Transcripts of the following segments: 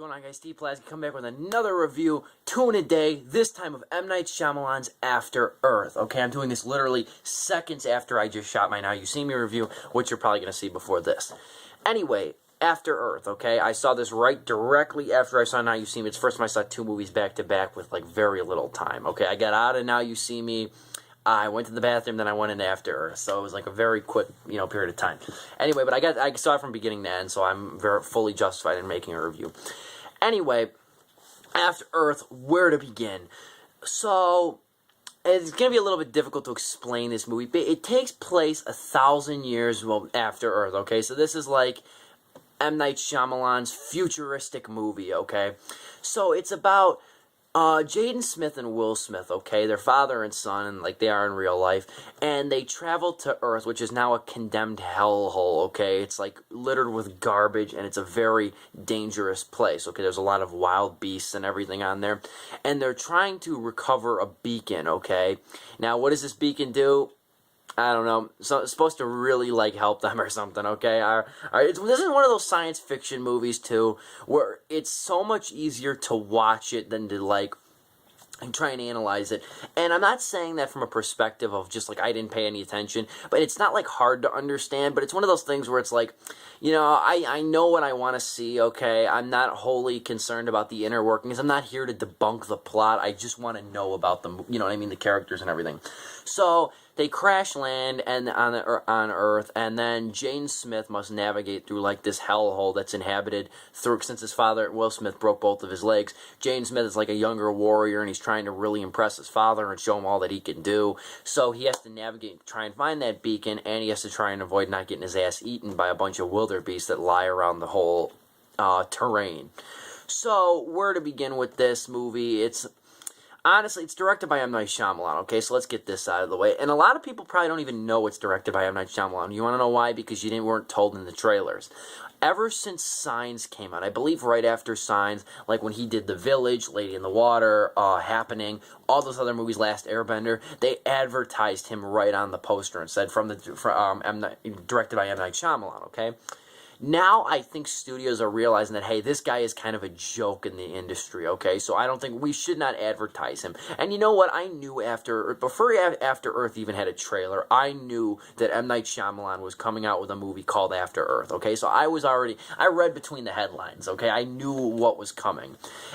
going on, guys? Pulaski come back with another review, 2 in a day, this time of M. Night Shyamalan's After Earth. Okay, I'm doing this literally seconds after I just shot my Now You See Me review, which you're probably going to see before this. Anyway, After Earth, okay? I saw this right directly after I saw Now You See Me. It's the first time I saw 2 movies back-to-back with, like, very little time, okay? I got out of Now You See Me, I went to the bathroom, then I went into After Earth, so it was like a very quick, period of time. Anyway, but I saw it from beginning to end, so I'm very fully justified in making a review. Anyway, After Earth, where to begin? So, it's going to be a little bit difficult to explain this movie, but it takes place 1,000 years after Earth, okay? So this is like M. Night Shyamalan's futuristic movie, okay? So it's about Jaden Smith and Will Smith, okay? They're father and son, and like they are in real life, and they travel to Earth, which is now a condemned hellhole, okay? It's like littered with garbage, and it's a very dangerous place, okay? There's a lot of wild beasts and everything on there, and they're trying to recover a beacon, okay? Now, what does this beacon do? I don't know. So it's supposed to really like help them or something. Okay, this is one of those science fiction movies too, where it's so much easier to watch it than to like and try and analyze it. And I'm not saying that from a perspective of just like I didn't pay any attention, but it's not like hard to understand. But it's one of those things where it's like, I know what I want to see. Okay, I'm not wholly concerned about the inner workings. I'm not here to debunk the plot. I just want to know about them. You know what I mean? The characters and everything. So they crash land and on Earth, and then Jaden Smith must navigate through like this hellhole that's inhabited through, since his father Will Smith broke both of his legs. Jaden Smith is like a younger warrior, and he's trying to really impress his father and show him all that he can do. So he has to navigate, try and find that beacon, and he has to try and avoid not getting his ass eaten by a bunch of wildebeests that lie around the whole terrain. So where to begin with this movie? Honestly, it's directed by M. Night Shyamalan, okay? So let's get this out of the way. And a lot of people probably don't even know it's directed by M. Night Shyamalan. You want to know why? Because you weren't told in the trailers. Ever since Signs came out, I believe right after Signs, like when he did The Village, Lady in the Water, Happening, all those other movies, Last Airbender, they advertised him right on the poster and said directed by M. Night Shyamalan, okay? Now I think studios are realizing that, hey, this guy is kind of a joke in the industry, okay? So I don't think we should not advertise him. And you know what? I knew before After Earth even had a trailer, I knew that M. Night Shyamalan was coming out with a movie called After Earth, okay? So I read between the headlines, okay? I knew what was coming.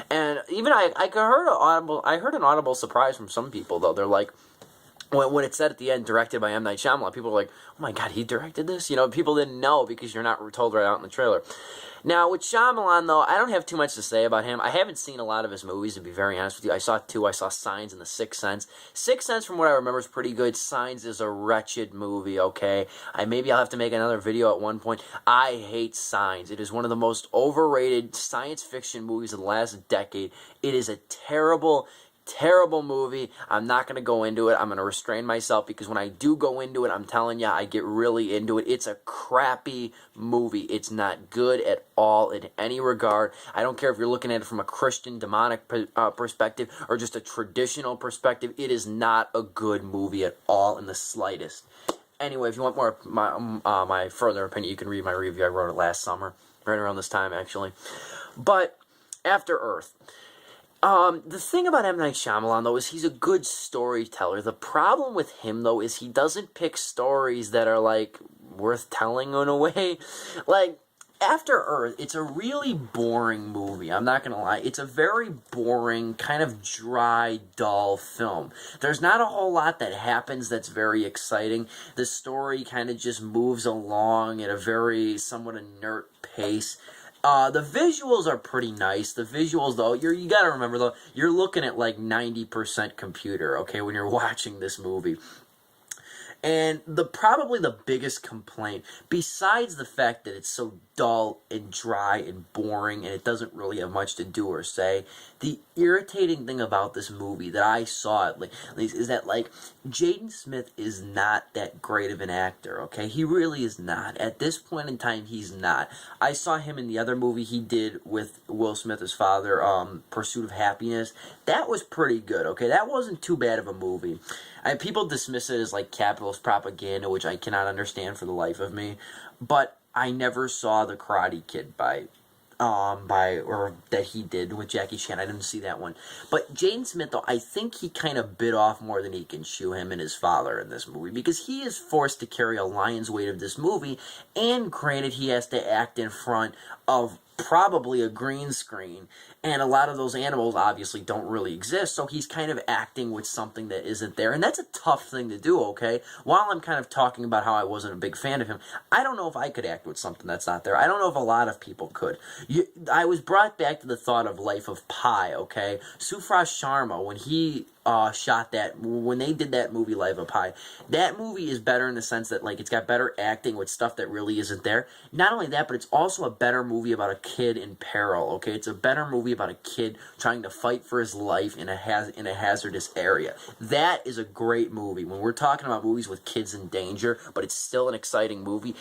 And even I heard an audible surprise from some people, though. They're like, when it said at the end, directed by M. Night Shyamalan, people were like, oh my god, he directed this? People didn't know because you're not told right out in the trailer. Now, with Shyamalan, though, I don't have too much to say about him. I haven't seen a lot of his movies, to be very honest with you. I saw 2. I saw Signs and The Sixth Sense. Sixth Sense, from what I remember, is pretty good. Signs is a wretched movie, okay? Maybe I'll have to make another video at one point. I hate Signs. It is one of the most overrated science fiction movies of the last decade. It is a terrible movie. I'm not going to go into it. I'm going to restrain myself because when I do go into it, I'm telling you, I get really into it. It's a crappy movie. It's not good at all in any regard. I don't care if you're looking at it from a Christian demonic perspective or just a traditional perspective. It is not a good movie at all in the slightest. Anyway, if you want more of my further opinion, you can read my review. I wrote it last summer, right around this time, actually. But After Earth. The thing about M. Night Shyamalan, though, is he's a good storyteller. The problem with him, though, is he doesn't pick stories that are, like, worth telling in a way. Like, After Earth, it's a really boring movie. I'm not gonna lie. It's a very boring, kind of dry, dull film. There's not a whole lot that happens that's very exciting. The story kind of just moves along at a very somewhat inert pace. The visuals are pretty nice. The visuals, though, you gotta remember, though, you're looking at like 90% computer, okay, when you're watching this movie. And probably the biggest complaint, besides the fact that it's so dull and dry and boring and it doesn't really have much to do or say, the irritating thing about this movie that I saw at least is that, like, Jaden Smith is not that great of an actor, okay? He really is not. At this point in time, he's not. I saw him in the other movie he did with Will Smith, his father, Pursuit of Happiness. That was pretty good, okay? That wasn't too bad of a movie. People dismiss it as, like, capitalist propaganda, which I cannot understand for the life of me. But I never saw The Karate Kid by that he did with Jackie Chan. I didn't see that one. But Jaden Smith, though, I think he kind of bit off more than he can chew, him and his father in this movie, because he is forced to carry a lion's weight of this movie, and granted, he has to act in front of probably a green screen, and a lot of those animals obviously don't really exist, so he's kind of acting with something that isn't there, and that's a tough thing to do, okay? While I'm kind of talking about how I wasn't a big fan of him, I don't know if I could act with something that's not there. I don't know if a lot of people could. I was brought back to the thought of Life of Pi, okay? Sufras Sharma, when he when they did that movie Life of Pi, that movie is better in the sense that, like, it's got better acting with stuff that really isn't there. Not only that, but it's also a better movie about a kid in peril, okay? It's a better movie about a kid trying to fight for his life in a hazardous area. That is a great movie. When we're talking about movies with kids in danger, but it's still an exciting movie,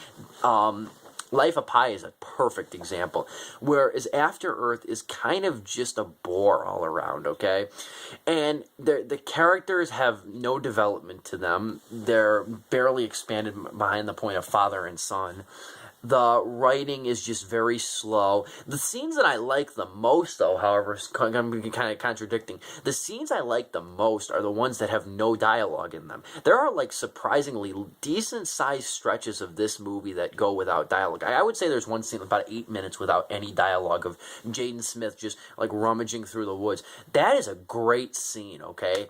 Life of Pi is a perfect example, whereas After Earth is kind of just a bore all around, okay? And the characters have no development to them. They're barely expanded behind the point of father and son. The writing is just very slow. The scenes that I like the most, though, however, I'm going to be kind of contradicting. The scenes I like the most are the ones that have no dialogue in them. There are, like, surprisingly decent-sized stretches of this movie that go without dialogue. I would say there's one scene, about 8 minutes, without any dialogue of Jaden Smith just, like, rummaging through the woods. That is a great scene, okay?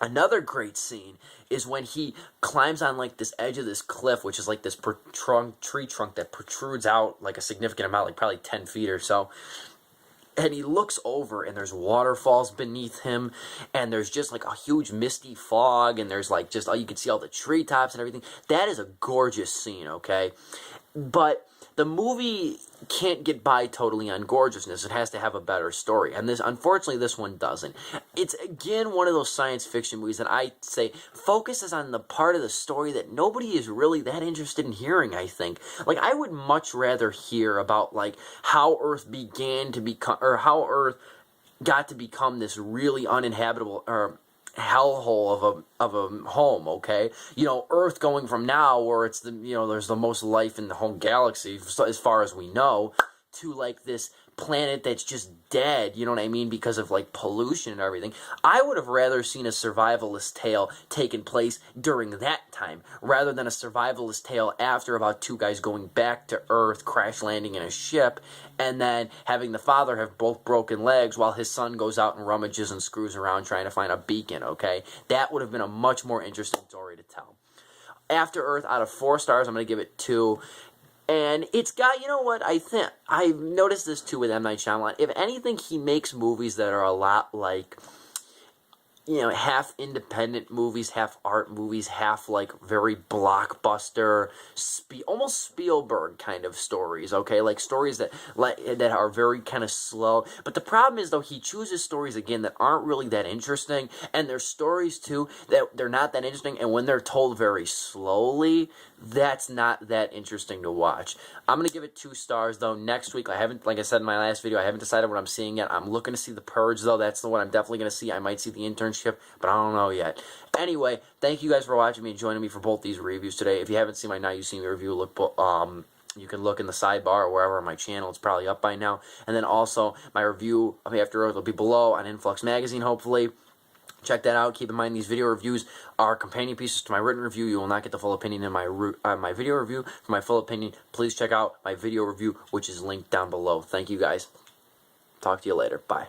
Another great scene is when he climbs on, like, this edge of this cliff, which is like this tree trunk that protrudes out like a significant amount, like probably 10 feet or so. And he looks over, and there's waterfalls beneath him, and there's just like a huge misty fog, and there's like just, you can see all the treetops and everything. That is a gorgeous scene, okay? But the movie can't get by totally on gorgeousness. It has to have a better story. And unfortunately, this one doesn't. It's, again, one of those science fiction movies that I say focuses on the part of the story that nobody is really that interested in hearing, I think. Like, I would much rather hear about, like, how Earth began to become, or how Earth got to become this really uninhabitable, or hellhole of a home, okay? You know, Earth going from now, where it's there's the most life in the whole galaxy, as far as we know, to, like, this planet that's just dead, you know what I mean, because of, like, pollution and everything. I would have rather seen a survivalist tale taking place during that time, rather than a survivalist tale after about two guys going back to Earth, crash landing in a ship, and then having the father have both broken legs while his son goes out and rummages and screws around trying to find a beacon, okay? That would have been a much more interesting story to tell. After Earth, out of 4 stars, I'm going to give it 2. And it's got, you know what, I think, I've noticed this too with M. Night Shyamalan. If anything, he makes movies that are a lot like, half independent movies, half art movies, half, like, very blockbuster, almost Spielberg kind of stories, okay? Like, stories that are very kind of slow. But the problem is, though, he chooses stories, again, that aren't really that interesting. And there's stories, too, that they're not that interesting. And when they're told very slowly, that's not that interesting to watch. I'm going to give it 2 stars, though. Next week, like I said in my last video, I haven't decided what I'm seeing yet. I'm looking to see The Purge, though. That's the one I'm definitely going to see. I might see The Internship, but I don't know yet. Anyway, thank you guys for watching me and joining me for both these reviews today. If you haven't seen my Now You See Me review, you can look in the sidebar or wherever on my channel. It's probably up by now. And then also, my review of After Earth will be below on Influx Magazine, hopefully. Check that out. Keep in mind, these video reviews are companion pieces to my written review. You will not get the full opinion in my video review. For my full opinion, please check out my video review, which is linked down below. Thank you, guys. Talk to you later. Bye.